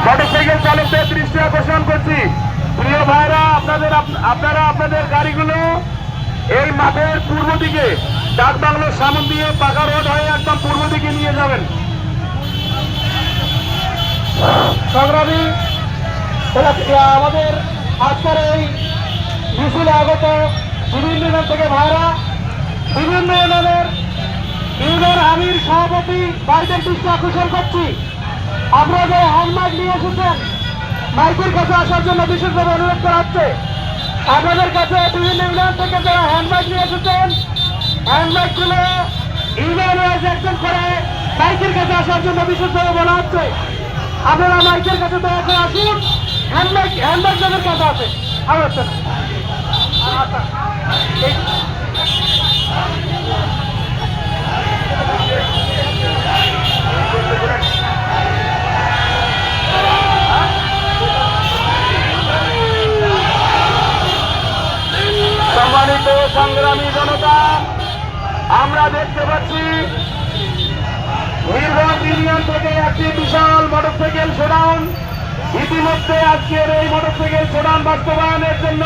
Motorcycle চালকদের দৃষ্টি আকর্ষণ করছি, প্রিয় ভাইরা, আপনারা আপনাদের গাড়িগুলো এই মাঠের পূর্ব দিকে ডাক বাংলোর সামন দিয়ে পাকা রোড হয়ে একদম পূর্ব দিকে নিয়ে যাবেন। সংগ্রামী আমাদের আজকের এই মিছিলে আগত বিভিন্ন ইউনিয়ন থেকে ভাইরা, বিভিন্ন ইউনিয়নের ইউনিয়ন আমির সভাপতি ভাইদের দৃষ্টি আকর্ষণ করছি, আপনারা যে হ্যান্ডমাইক নিয়ে এসেছেন মাইকের কাছে আসার জন্য বিশেষভাবে অনুরোধ করা হচ্ছে। আপনাদের কাছে বিভিন্ন ইউনিয়ন থেকে যারা হ্যান্ডমাইক নিয়ে এসেছেন হ্যান্ডমাইকগুলো ইউনিয়ন ওয়াইজ একজন করে মাইকের কাছে আসার জন্য বিশেষভাবে বলা হচ্ছে। আপনারা মাইকের কাছে দয়া করে আসুন, হ্যান্ডমাইক যাদের কাছে আছে আমার সম্মানিত সংগ্রামী জনতা, আমরা দেখতে পাচ্ছি বীরগঞ্জ ইউনিয়ন থেকে একটি বিশাল মোটরসাইকেল শোডাউন। ইতিমধ্যে আজকের এই মোটরসাইকেল শোডাউন বাস্তবায়নের জন্য